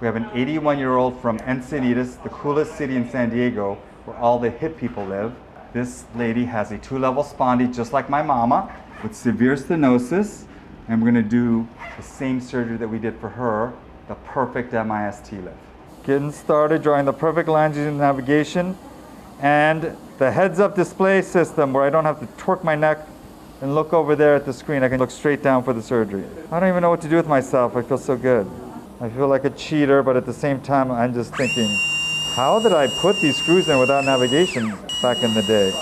We have an 81-year-old from Encinitas, the coolest city in San Diego, where all the hip people live. This lady has a 2-level spondy, just like my mama, with severe stenosis. And we're gonna do the same surgery that we did for her, the perfect MIS TLIF. Getting started, drawing the perfect lines using navigation, and the heads-up display system where I don't have to torque my neck and look over there at the screen. I can look straight down for the surgery. I don't even know what to do with myself. I feel so good. I feel like a cheater, but at the same time, I'm just thinking, how did I put these screws in without navigation back in the day?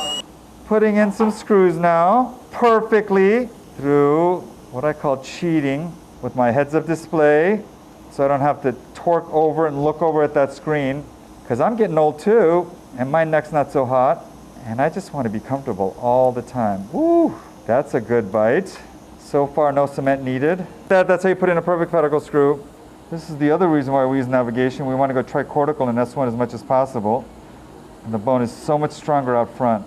Putting in some screws now, perfectly, through what I call cheating with my heads-up display, so I don't have to torque over and look over at that screen, because I'm getting old too, and my neck's not so hot, and I just want to be comfortable all the time. Woo, that's a good bite. So far, no cement needed. That's how you put in a perfect pedicle screw. This is the other reason why we use navigation. We want to go tricortical in S1 as much as possible. And the bone is so much stronger out front.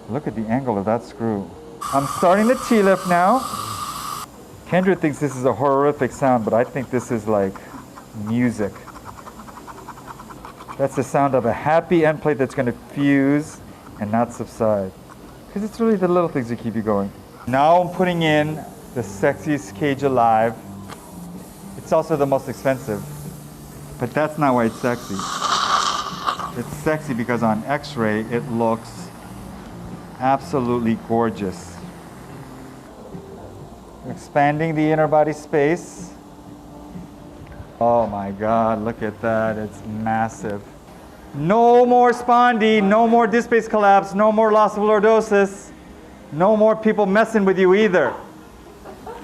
Look at the angle of that screw. I'm starting the TLIF now. Kendra thinks this is a horrific sound, but I think this is like music. That's the sound of a happy end plate that's going to fuse and not subside. Because it's really the little things that keep you going. Now I'm putting in the sexiest cage alive. It's also the most expensive, but that's not why it's sexy. It's sexy because on X-ray it looks absolutely gorgeous. Expanding the inner body space. Oh my God, look at that, it's massive. No more spondy, no more disc space collapse, no more loss of lordosis, no more people messing with you either.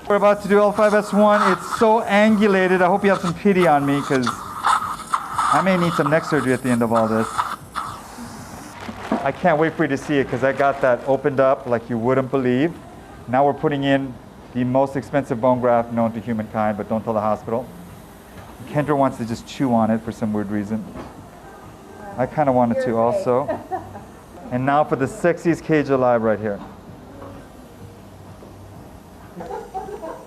We're about to do L5-S1. It's so angulated. I hope you have some pity on me because I may need some neck surgery at the end of all this. I can't wait for you to see it because I got that opened up like you wouldn't believe. Now we're putting in the most expensive bone graft known to humankind, but don't tell the hospital. Kendra wants to just chew on it for some weird reason. I kind of wanted to also. And now for the sexiest cage alive right here.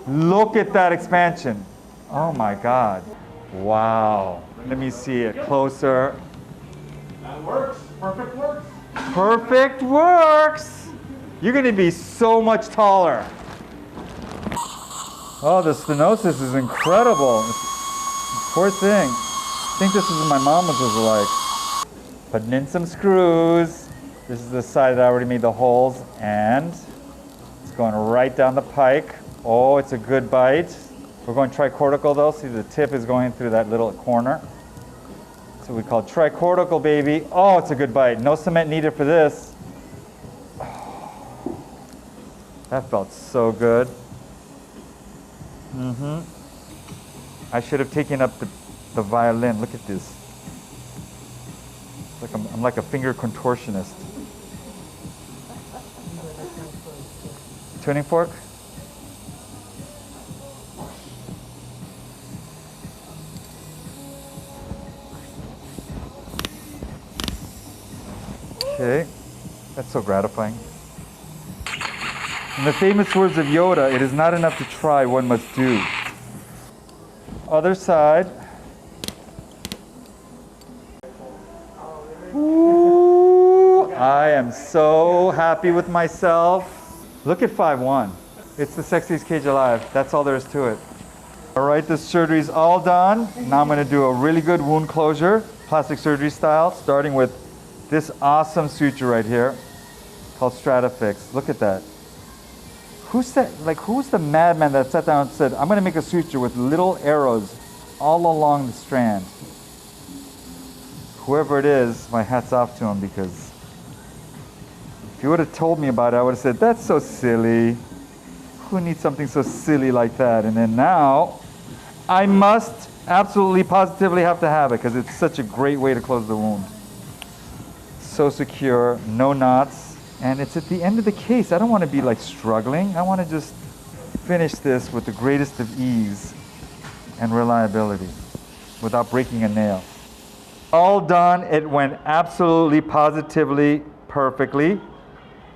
Look at that expansion. Oh my God. Wow. Let me see it closer. That works. Perfect works. Perfect works. You're going to be so much taller. Oh, the stenosis is incredible. Poor thing. I think this is what my mama's was like. Putting in some screws. This is the side that I already made the holes, and it's going right down the pike. Oh, it's a good bite. We're going tricortical though. See, the tip is going through that little corner. That's what we call tricortical, baby. Oh, it's a good bite. No cement needed for this. Oh, that felt so good. I should have taken up the violin. Look at this. It's like I'm like a finger contortionist. Tuning fork? Okay, that's so gratifying. In the famous words of Yoda, it is not enough to try, one must do. Other side. Ooh, I am so happy with myself. Look at 5'1". It's the sexiest cage alive. That's all there is to it. All right, the surgery's all done. Now I'm gonna do a really good wound closure, plastic surgery style, starting with this awesome suture right here called Stratafix. Look at that. Who's the madman that sat down and said, I'm gonna make a suture with little arrows all along the strand? Whoever it is, my hat's off to him, because if you would have told me about it, I would have said, that's so silly. Who needs something so silly like that? And then now, I must absolutely, positively have to have it because it's such a great way to close the wound. So secure, no knots, and it's at the end of the case. I don't want to be like struggling. I want to just finish this with the greatest of ease and reliability without breaking a nail. All done. It went absolutely, positively, perfectly.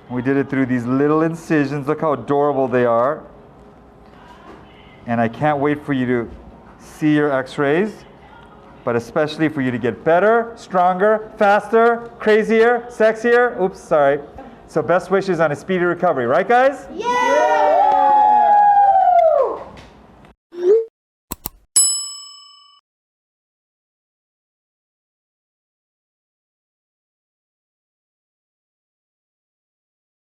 We did it through these little incisions. Look how adorable they are. And I can't wait for you to see your x-rays. but especially for you to get better, stronger, faster, crazier, sexier. Oops, sorry. So best wishes on a speedy recovery, right guys? Yeah!